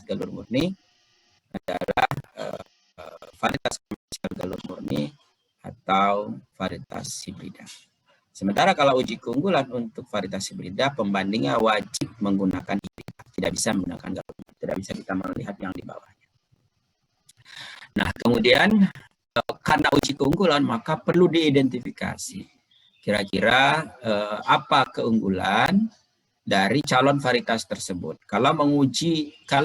galur murni adalah varietas komersial galur murni atau varietas hibrida. Sementara kalau uji keunggulan untuk varietas hibrida, pembandingnya wajib menggunakan hibrida, tidak bisa menggunakan galur murni, tidak bisa kita melihat yang di bawahnya. Nah, kemudian karena uji keunggulan maka perlu diidentifikasi kira-kira apa keunggulan dari calon varietas tersebut. Kalau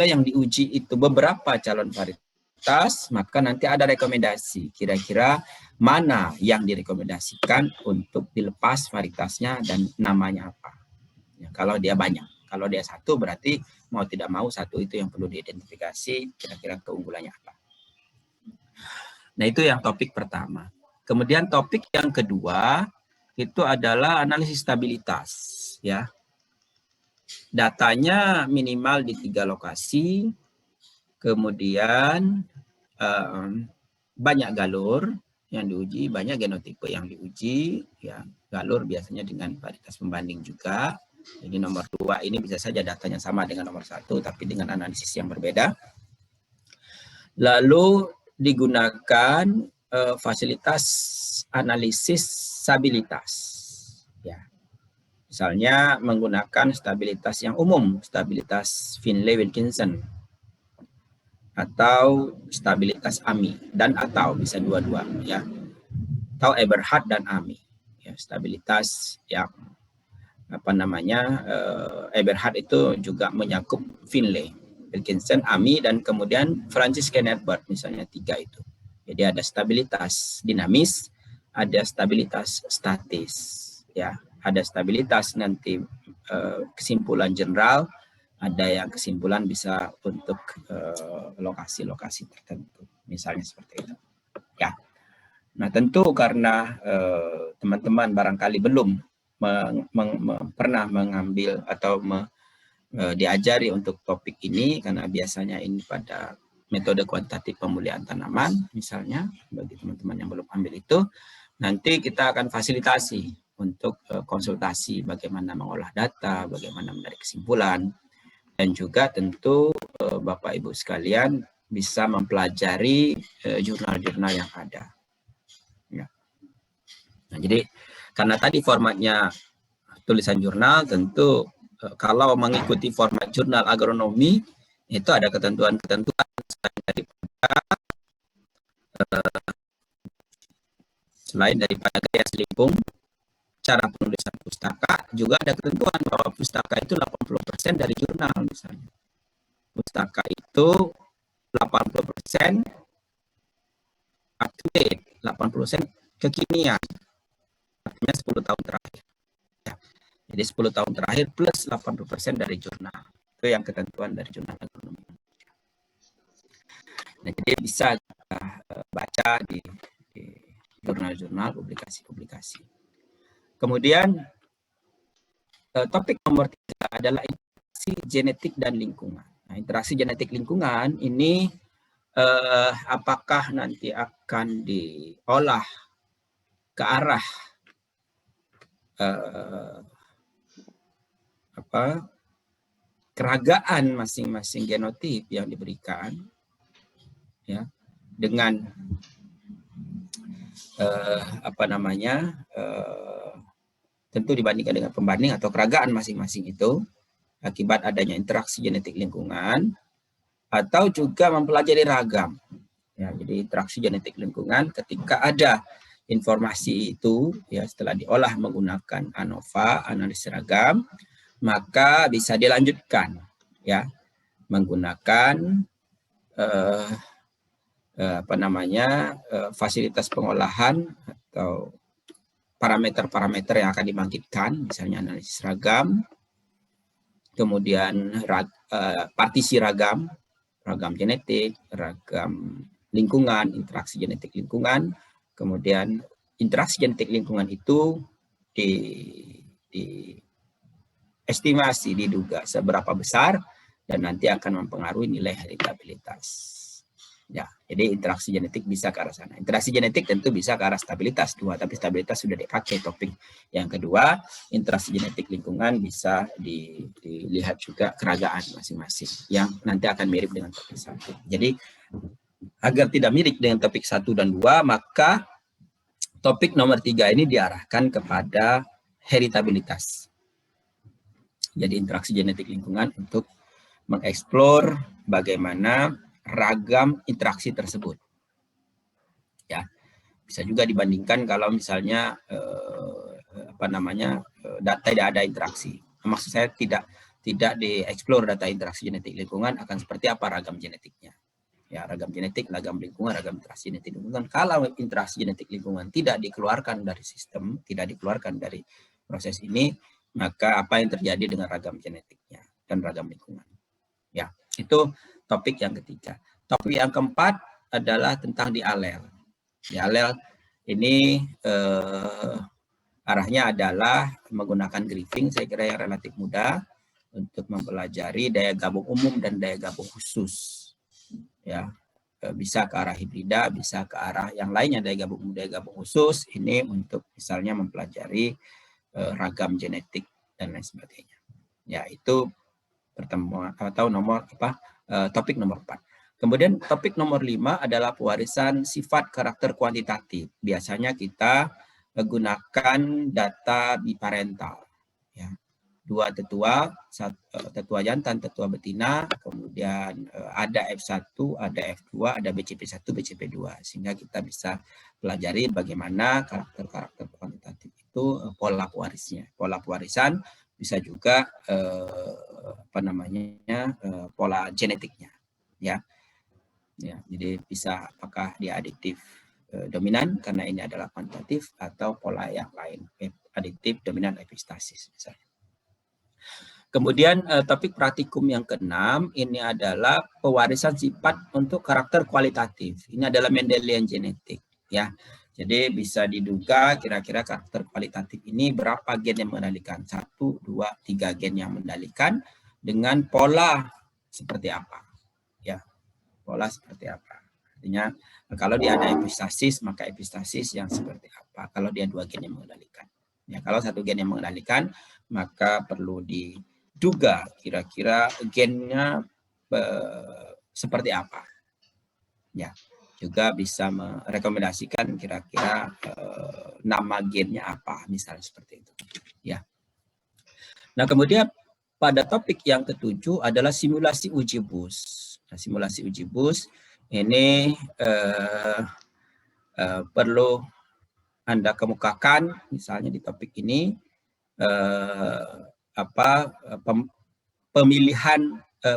yang diuji itu beberapa calon varietas, maka nanti ada rekomendasi. Kira-kira mana yang direkomendasikan untuk dilepas varietasnya dan namanya apa. Ya, kalau dia banyak. Kalau dia satu berarti mau tidak mau satu itu yang perlu diidentifikasi kira-kira keunggulannya apa. Nah, itu yang topik pertama. Kemudian topik yang kedua itu adalah analisis stabilitas, ya. Datanya minimal di 3 lokasi, kemudian banyak galur yang diuji, banyak genotipe yang diuji, ya. Galur biasanya dengan varietas pembanding juga. Jadi nomor 2 ini bisa saja datanya sama dengan nomor 1, tapi dengan analisis yang berbeda. Lalu digunakan fasilitas analisis stabilitas, ya. Misalnya menggunakan stabilitas yang umum, stabilitas Finlay-Wilkinson, atau stabilitas AMI, dan atau bisa dua-dua, ya, atau Eberhard dan AMI, ya, stabilitas yang Eberhard itu juga menyakup Finlay, Wilkinson, AMI, dan kemudian Francis Kenneth-Burt, misalnya 3 itu. Jadi ada stabilitas dinamis, ada stabilitas statis, ya. Ada stabilitas nanti kesimpulan general, ada yang kesimpulan bisa untuk lokasi-lokasi tertentu, misalnya seperti itu. Ya. Nah, tentu karena teman-teman barangkali belum pernah mengambil atau diajari untuk topik ini, karena biasanya ini pada metode kuantitatif pemulihan tanaman, misalnya bagi teman-teman yang belum ambil itu, nanti kita akan fasilitasi untuk konsultasi bagaimana mengolah data, bagaimana menarik kesimpulan, dan juga tentu Bapak Ibu sekalian bisa mempelajari jurnal-jurnal yang ada. Ya. Nah, jadi karena tadi formatnya tulisan jurnal, tentu kalau mengikuti format jurnal agronomi itu ada ketentuan-ketentuan selain daripada gaya selipung, cara penulisan pustaka juga ada ketentuan bahwa pustaka itu 80% dari jurnal misalnya. Pustaka itu 80% up to date, 80% kekinian. Artinya 10 tahun terakhir. Ya. Jadi 10 tahun terakhir plus 80% dari jurnal. Itu yang ketentuan dari jurnal agronomi. Nah, jadi bisa kita baca di jurnal-jurnal, publikasi-publikasi. Kemudian topik nomor 3 adalah interaksi genetik dan lingkungan. Nah, interaksi genetik lingkungan ini apakah nanti akan diolah ke arah keragaan masing-masing genotip yang diberikan, ya, dengan tentu dibandingkan dengan pembanding atau keragaan masing-masing itu akibat adanya interaksi genetik lingkungan, atau juga mempelajari ragam. Ya, jadi interaksi genetik lingkungan ketika ada informasi itu, ya, setelah diolah menggunakan ANOVA, analisis ragam, maka bisa dilanjutkan, ya, menggunakan fasilitas pengolahan atau parameter-parameter yang akan dibangkitkan, misalnya analisis ragam, kemudian partisi ragam, ragam genetik, ragam lingkungan, interaksi genetik lingkungan, kemudian interaksi genetik lingkungan itu estimasi, diduga seberapa besar dan nanti akan mempengaruhi nilai heritabilitas. Ya, jadi interaksi genetik bisa ke arah sana. Interaksi genetik tentu bisa ke arah stabilitas dua, tapi stabilitas sudah dipakai topik yang kedua. Interaksi genetik lingkungan bisa dilihat juga keragaan masing-masing yang nanti akan mirip dengan topik satu. Jadi agar tidak mirip dengan topik 1 dan 2, maka topik nomor 3 ini diarahkan kepada heritabilitas. Jadi interaksi genetik lingkungan untuk mengeksplor bagaimana ragam interaksi tersebut. Ya, bisa juga dibandingkan kalau misalnya data tidak ada interaksi. Maksud saya tidak dieksplor data interaksi genetik lingkungan akan seperti apa ragam genetiknya. Ya, ragam genetik, ragam lingkungan, ragam interaksi genetik lingkungan. Kalau interaksi genetik lingkungan tidak dikeluarkan dari sistem, tidak dikeluarkan dari proses ini, maka apa yang terjadi dengan ragam genetiknya dan ragam lingkungan. Ya, itu topik yang ketiga. Topik yang keempat adalah tentang dialel. Dialel ini arahnya adalah menggunakan griffing, saya kira yang relatif mudah untuk mempelajari daya gabung umum dan daya gabung khusus. Ya, bisa ke arah hibrida, bisa ke arah yang lainnya daya gabung khusus. Ini untuk misalnya mempelajari ragam genetik dan lain sebagainya. Ya, itu pertemuan atau topik nomor 4. Kemudian topik nomor 5 adalah pewarisan sifat karakter kuantitatif. Biasanya kita menggunakan data biparental. Ya. 2 tetua, tetua jantan, tetua betina, kemudian ada F1, ada F2, ada BCP1, BCP2. Sehingga kita bisa pelajari bagaimana karakter-karakter kuantitatif itu pola pewarisnya. Pola pewarisan bisa juga pola genetiknya. Ya. Ya, jadi bisa apakah dia adiktif dominan karena ini adalah kuantitatif atau pola yang lain, adiktif dominan epistasis misalnya. Kemudian topik praktikum yang keenam ini adalah pewarisan sifat untuk karakter kualitatif. Ini adalah Mendelian genetik, ya. Jadi bisa diduga kira-kira karakter kualitatif ini berapa gen yang mengendalikan, 1, 2, 3 gen yang mengendalikan dengan pola seperti apa, ya. Pola seperti apa. Artinya kalau dia ada epistasis, maka epistasis yang seperti apa. Kalau dia 2 gen yang mengendalikan. Ya, kalau 1 gen yang mengendalikan, maka perlu diduga kira-kira gennya seperti apa. Ya, juga bisa merekomendasikan kira-kira nama gennya apa, misalnya seperti itu. Ya. Nah, kemudian pada topik yang ketujuh adalah simulasi uji bus. Nah, simulasi uji bus ini perlu Anda kemukakan misalnya di topik ini pemilihan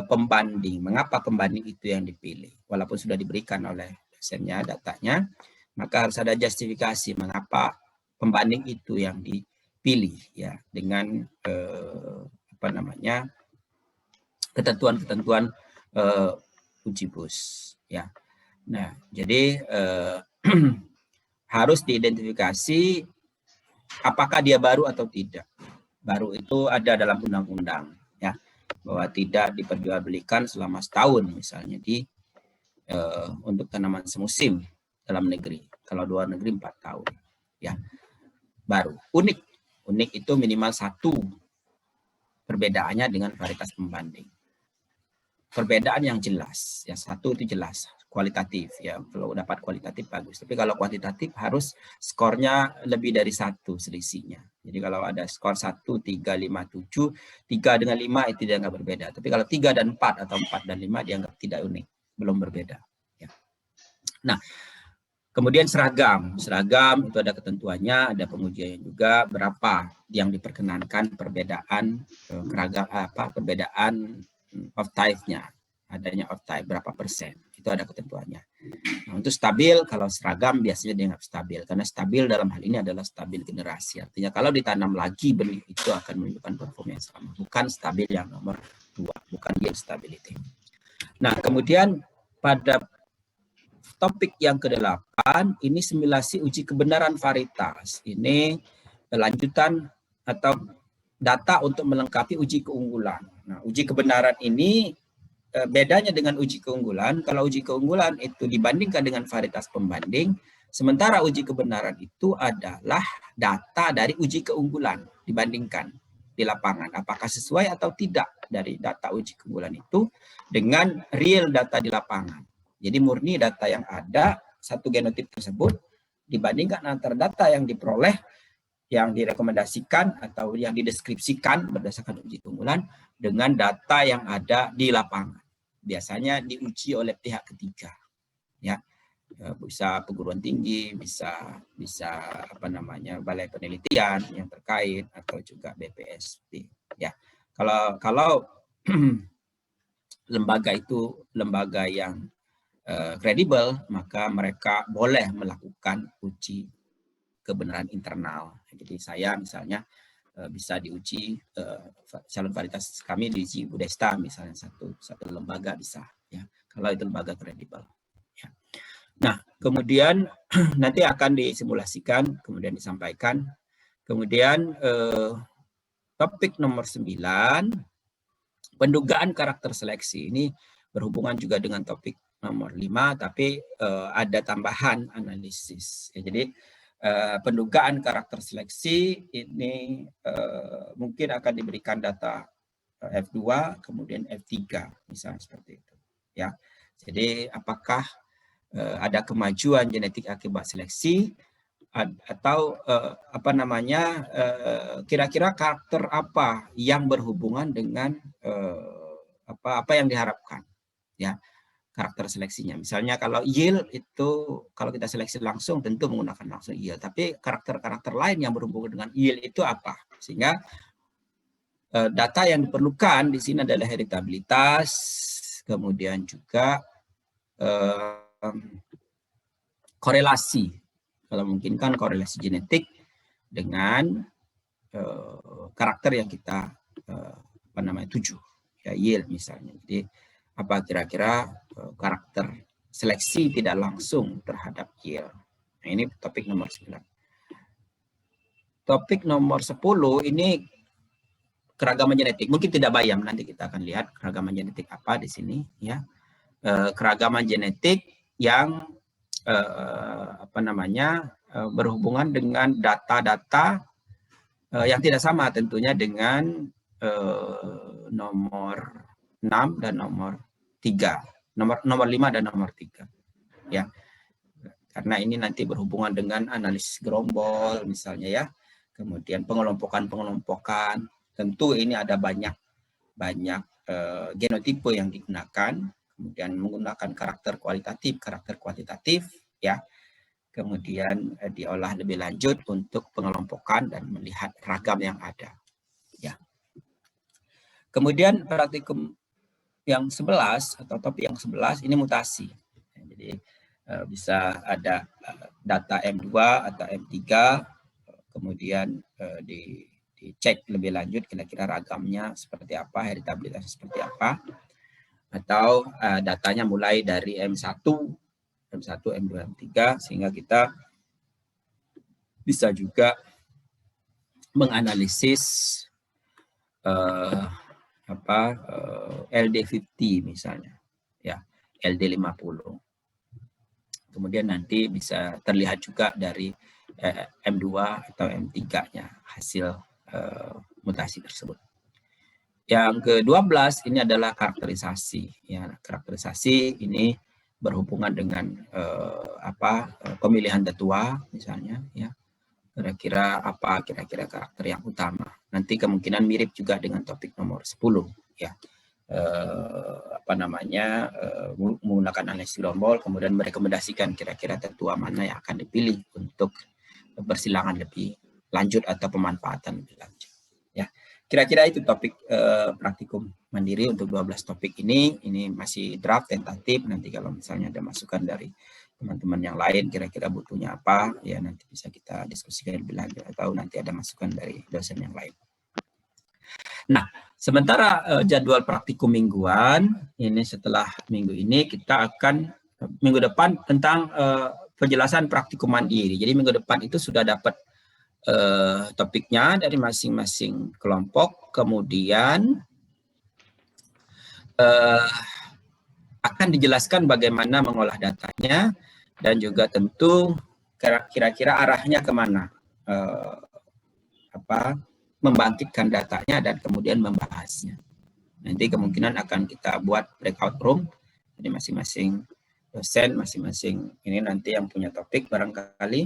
pembanding. Mengapa pembanding itu yang dipilih? Walaupun sudah diberikan oleh dosennya datanya, maka harus ada justifikasi mengapa pembanding itu yang dipilih ya dengan ketentuan-ketentuan uji bus ya. Nah, jadi harus diidentifikasi apakah dia baru atau tidak. Baru itu ada dalam undang-undang ya, bahwa tidak diperjualbelikan selama setahun misalnya untuk tanaman semusim dalam negeri. Kalau luar negeri 4 tahun ya. Baru. Unik itu minimal 1 perbedaannya dengan varietas pembanding. Perbedaan yang jelas, yang 1 itu jelas, kualitatif ya. Kalau dapat kualitatif bagus, tapi kalau kuantitatif harus skornya lebih dari 1 selisihnya. Jadi kalau ada skor 1, 3, 5, 7, 3 dengan 5 itu dianggap berbeda. Tapi kalau 3 dan 4 atau 4 dan 5 dianggap tidak unik, belum berbeda. Ya. Nah, kemudian seragam itu ada ketentuannya, ada pengujiannya juga berapa yang diperkenankan perbedaan perbedaan of type-nya, adanya of type berapa persen, itu ada ketentuannya. Nah, untuk stabil, kalau seragam biasanya dianggap stabil, karena stabil dalam hal ini adalah stabil generasi, artinya kalau ditanam lagi benih itu akan menunjukkan performa yang sama, bukan stabil yang nomor 2, bukan yield stability. Nah, kemudian pada topik yang ke-8 ini simulasi uji kebenaran varietas. Ini lanjutan atau data untuk melengkapi uji keunggulan. Nah, uji kebenaran ini bedanya dengan uji keunggulan, kalau uji keunggulan itu dibandingkan dengan varietas pembanding, sementara uji kebenaran itu adalah data dari uji keunggulan dibandingkan di lapangan. Apakah sesuai atau tidak dari data uji keunggulan itu dengan real data di lapangan. Jadi murni data yang ada, satu genotip tersebut, dibandingkan antara data yang diperoleh, yang direkomendasikan atau yang dideskripsikan berdasarkan uji keunggulan dengan data yang ada di lapangan. Biasanya diuji oleh pihak ketiga, ya, bisa perguruan tinggi, bisa apa namanya, balai penelitian yang terkait, atau juga BPSP. Ya, kalau lembaga itu lembaga yang kredibel, maka mereka boleh melakukan uji kebenaran internal. Jadi saya misalnya bisa diuji, calon varietas kami diuji Budesta misalnya, satu lembaga bisa, ya, kalau itu lembaga kredibel. Ya. Nah, kemudian nanti akan disimulasikan, kemudian disampaikan. Kemudian topik nomor 9, pendugaan karakter seleksi. Ini berhubungan juga dengan topik nomor 5, tapi ada tambahan analisis. Ya, jadi pendugaan karakter seleksi ini mungkin akan diberikan data F2, kemudian F3, misalnya seperti itu. Ya, jadi apakah ada kemajuan genetik akibat seleksi, atau apa namanya, kira-kira karakter apa yang berhubungan dengan apa yang diharapkan, ya, karakter seleksinya. Misalnya kalau yield itu, kalau kita seleksi langsung tentu menggunakan langsung yield, tapi karakter-karakter lain yang berhubungan dengan yield itu apa? Sehingga data yang diperlukan di sini adalah heritabilitas, kemudian juga korelasi, kalau mungkin kan korelasi genetik dengan karakter yang kita apa namanya tuju, ya, yield misalnya. Jadi apa kira-kira karakter seleksi tidak langsung terhadap yield. Nah, ini topik nomor 9. Topik nomor 10 ini keragaman genetik. Mungkin tidak bayam, nanti kita akan lihat keragaman genetik apa di sini, ya. Keragaman genetik yang apa namanya, berhubungan dengan data-data yang tidak sama tentunya dengan nomor 6 dan nomor 3, nomor 5 dan nomor 3, ya, karena ini nanti berhubungan dengan analisis gerombol misalnya, ya, kemudian pengelompokan, tentu ini ada banyak genotipe yang digunakan, kemudian menggunakan karakter kualitatif, karakter kuantitatif, ya, kemudian diolah lebih lanjut untuk pengelompokan dan melihat ragam yang ada, ya. Kemudian praktikum yang 11 atau topik yang 11 ini mutasi. Jadi bisa ada data M2 atau M3, kemudian dicek lebih lanjut kira-kira ragamnya seperti apa, heritabilitasnya seperti apa, atau datanya mulai dari M1, M2, M3, sehingga kita bisa juga menganalisis LD50 misalnya, ya, LD50. Kemudian nanti bisa terlihat juga dari M2 atau M3-nya hasil mutasi tersebut. Yang ke-12 ini adalah karakterisasi, ya. Karakterisasi ini berhubungan dengan pemilihan tetua misalnya, ya. Kira-kira apa kira-kira karakter yang utama. Nanti kemungkinan mirip juga dengan topik nomor 10, ya. Menggunakan analisis gerombol, kemudian merekomendasikan kira-kira tetua mana yang akan dipilih untuk persilangan lebih lanjut atau pemanfaatan lebih lanjut, ya. Kira-kira itu topik praktikum mandiri untuk 12 topik ini masih draft tentatif. Nanti kalau misalnya ada masukan dari teman-teman yang lain kira-kira butuhnya apa, ya, nanti bisa kita diskusikan lebih lanjut, atau nanti ada masukan dari dosen yang lain. Nah, sementara jadwal praktikum mingguan ini, setelah minggu ini kita akan minggu depan tentang penjelasan praktikum mandiri. Jadi minggu depan itu sudah dapat topiknya dari masing-masing kelompok, kemudian akan dijelaskan bagaimana mengolah datanya dan juga tentu kira-kira arahnya kemana, membangkitkan datanya dan kemudian membahasnya. Nanti kemungkinan akan kita buat breakout room, jadi masing-masing dosen, masing-masing ini nanti yang punya topik barangkali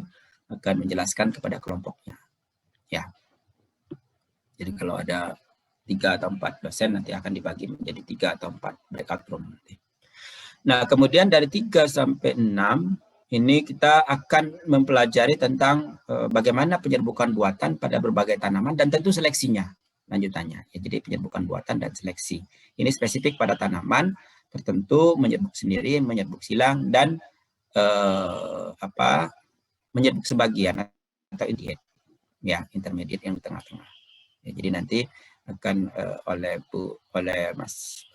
akan menjelaskan kepada kelompoknya. Ya, jadi kalau ada 3 atau 4 dosen nanti akan dibagi menjadi 3 atau 4 breakout room nanti. Nah, kemudian dari 3 sampai 6 ini kita akan mempelajari tentang bagaimana penyerbukan buatan pada berbagai tanaman dan tentu seleksinya lanjutannya. Ya, jadi penyerbukan buatan dan seleksi. Ini spesifik pada tanaman tertentu, menyerbuk sendiri, menyerbuk silang, dan menyerbuk sebagian atau intermediate yang di tengah-tengah. Ya, jadi nanti akan oleh Mas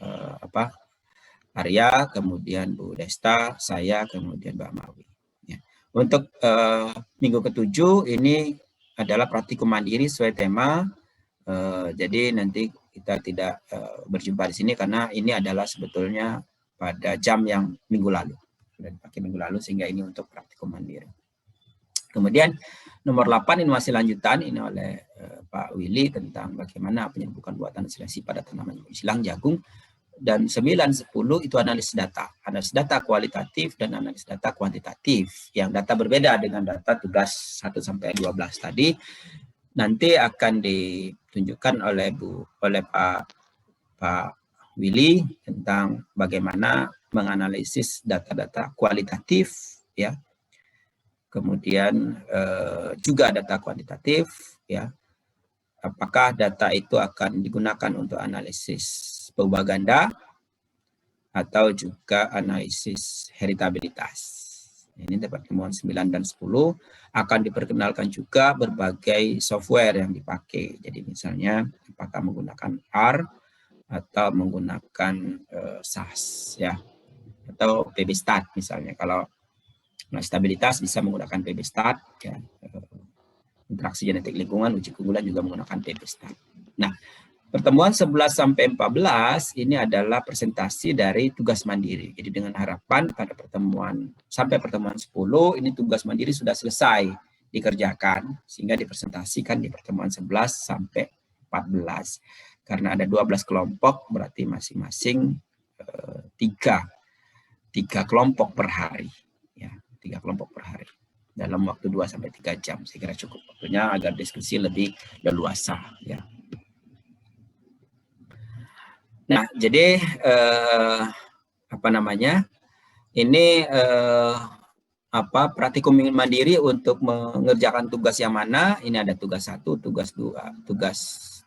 Arya, kemudian Bu Desta, saya, kemudian Mbak Mawi. Ya. Untuk minggu ke-7 ini adalah praktikum mandiri sesuai tema. Jadi nanti kita tidak berjumpa di sini karena ini adalah sebetulnya pada jam yang minggu lalu. Sudah dipakai minggu lalu sehingga ini untuk praktikum mandiri. Kemudian nomor 8 ini masih lanjutan, ini oleh Pak Willy tentang bagaimana penyerbukan buatan seleksi pada tanaman silang jagung. Dan 9, 10 itu analisis data kualitatif dan analisis data kuantitatif. Yang data berbeda dengan data tugas 1 sampai 12 tadi nanti akan ditunjukkan oleh Pak Willy tentang bagaimana menganalisis data-data kualitatif, ya. Kemudian juga data kuantitatif, ya. Apakah data itu akan digunakan untuk analisis perubahan ganda atau juga analisis heritabilitas. Ini pertemuan 9 dan 10 akan diperkenalkan juga berbagai software yang dipakai. Jadi misalnya apakah menggunakan R atau menggunakan SAS, ya, atau PBStat misalnya. Kalau stabilitas bisa menggunakan PBStat, ya. Interaksi genetik lingkungan, uji keunggulan juga menggunakan PBStat. Nah, pertemuan 11 sampai 14 ini adalah presentasi dari tugas mandiri. Jadi dengan harapan pada pertemuan sampai pertemuan 10 ini tugas mandiri sudah selesai dikerjakan sehingga dipresentasikan di pertemuan 11 sampai 14. Karena ada 12 kelompok berarti masing-masing 3 kelompok per hari, ya, 3 kelompok per hari dalam waktu 2 sampai 3 jam. Saya kira cukup waktunya agar diskusi lebih leluasa, ya. Nah, jadi ini praktikum mandiri untuk mengerjakan tugas yang mana? Ini ada tugas 1, tugas 2, tugas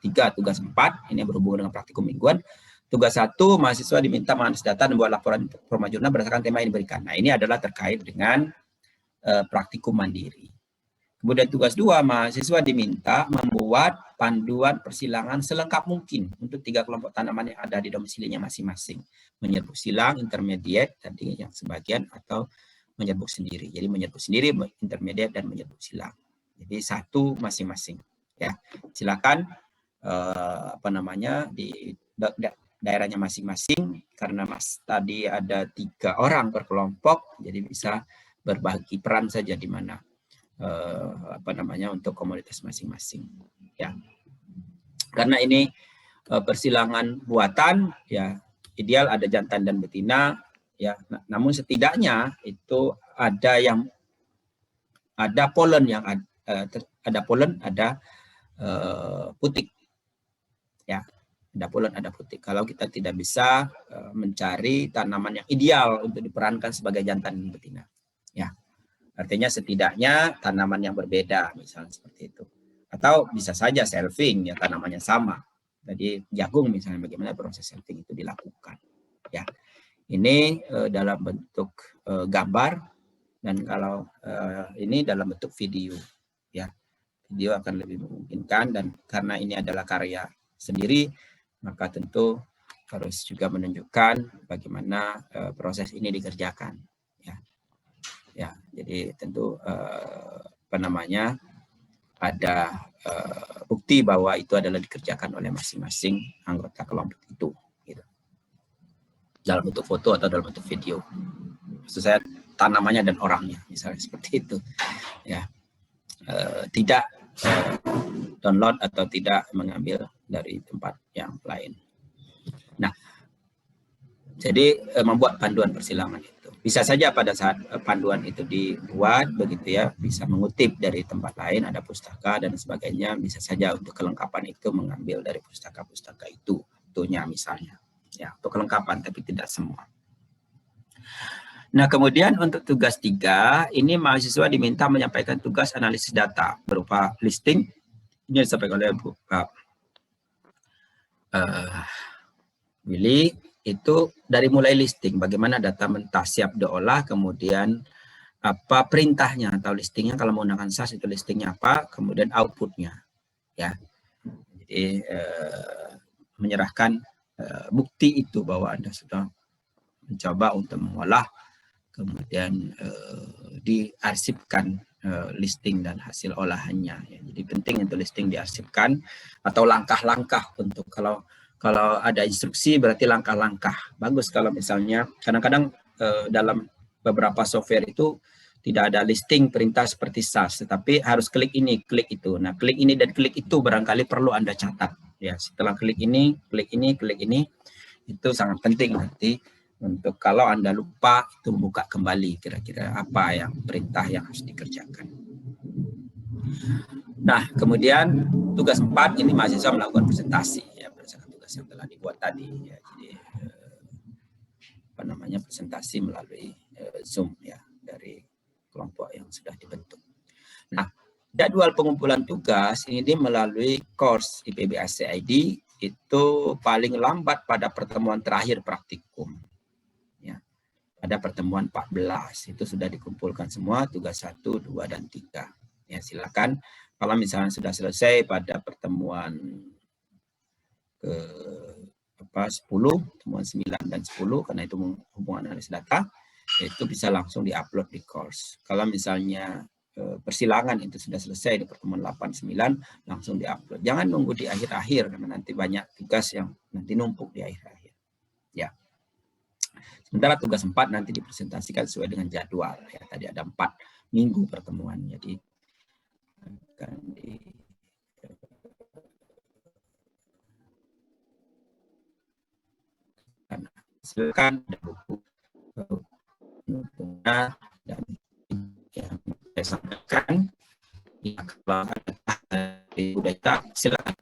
3, tugas 4. Ini berhubungan dengan praktikum mingguan. Tugas 1, mahasiswa diminta menganalisis data dan membuat laporan forma jurnal berdasarkan tema yang diberikan. Nah, ini adalah terkait dengan praktikum mandiri. Kemudian tugas 2, mahasiswa diminta membuat panduan persilangan selengkap mungkin untuk 3 kelompok tanaman yang ada di domisilinya masing-masing. Menyerbuk silang, intermediate, tadi yang sebagian, atau menyerbuk sendiri. Jadi menyerbuk sendiri, intermediate, dan menyerbuk silang. Jadi 1 masing-masing. Ya, silakan di daerahnya masing-masing, karena tadi ada 3 orang per kelompok, jadi bisa berbagi peran saja di mana untuk komunitas masing-masing, ya. Karena ini persilangan buatan, ya, ideal ada jantan dan betina, ya. Namun setidaknya itu ada polen yang ada putik, ya. Ada polen, ada putik. Kalau kita tidak bisa mencari tanaman yang ideal untuk diperankan sebagai jantan dan betina, ya. Artinya setidaknya tanaman yang berbeda, misalnya seperti itu. Atau bisa saja selfing, ya, tanamannya sama. Jadi jagung misalnya, bagaimana proses selfing itu dilakukan, ya. Ini dalam bentuk gambar, dan kalau ini dalam bentuk video, ya. Video akan lebih memungkinkan, dan karena ini adalah karya sendiri, maka tentu harus juga menunjukkan bagaimana proses ini dikerjakan, ya. Ya, jadi tentu ada bukti bahwa itu adalah dikerjakan oleh masing-masing anggota kelompok itu. Gitu. dalam bentuk foto atau dalam bentuk video. Maksud saya tanamannya dan orangnya, misalnya seperti itu. Ya, tidak download atau tidak mengambil dari tempat yang lain. Nah, jadi membuat panduan persilangan itu bisa saja pada saat panduan itu dibuat begitu ya, bisa mengutip dari tempat lain, ada pustaka dan sebagainya, bisa saja untuk kelengkapan itu mengambil dari pustaka-pustaka itu, tentunya misalnya ya, untuk kelengkapan tapi tidak semua. Nah, kemudian untuk tugas 3 ini mahasiswa diminta menyampaikan tugas analisis data berupa listing. Ini disampaikan oleh Pak Willy. Itu dari mulai listing, bagaimana data mentah siap diolah, kemudian apa perintahnya atau listingnya, kalau menggunakan SAS itu listingnya apa, kemudian outputnya, ya. Jadi menyerahkan bukti itu bahwa Anda sudah mencoba untuk mengolah, kemudian diarsipkan listing dan hasil olahannya. Ya. Jadi penting untuk listing diarsipkan, atau langkah-langkah untuk kalau ada instruksi berarti langkah-langkah. Bagus kalau misalnya kadang-kadang dalam beberapa software itu tidak ada listing perintah seperti SAS, tetapi harus klik ini, klik itu. Nah, klik ini dan klik itu barangkali perlu Anda catat. Ya, setelah klik ini, klik ini, klik ini, itu sangat penting nanti untuk kalau Anda lupa itu buka kembali kira-kira apa yang perintah yang harus dikerjakan. Nah, kemudian tugas 4 ini mahasiswa melakukan presentasi ya, berdasarkan tugas yang telah dibuat tadi ya. Jadi apa namanya, presentasi melalui Zoom ya, dari kelompok yang sudah dibentuk. Nah, jadwal pengumpulan tugas ini melalui course IPB-ACID itu paling lambat pada pertemuan terakhir praktikum. Ya, pada pertemuan 14 itu sudah dikumpulkan semua tugas 1, 2, dan 3. Ya, silakan kalau misalnya sudah selesai pada pertemuan ke 10, pertemuan 9 dan 10, karena itu hubungan analisis data, itu bisa langsung diupload di course. Kalau misalnya persilangan itu sudah selesai di pertemuan 8, 9, langsung diupload. Jangan nunggu di akhir-akhir, karena nanti banyak tugas yang nanti numpuk di akhir-akhir. Ya. Sementara tugas 4 nanti dipresentasikan sesuai dengan jadwal. Ya, tadi ada 4 minggu pertemuan, jadi akan silakan ada buku dan yang saya sampaikan. Ya, kalau ada data silakan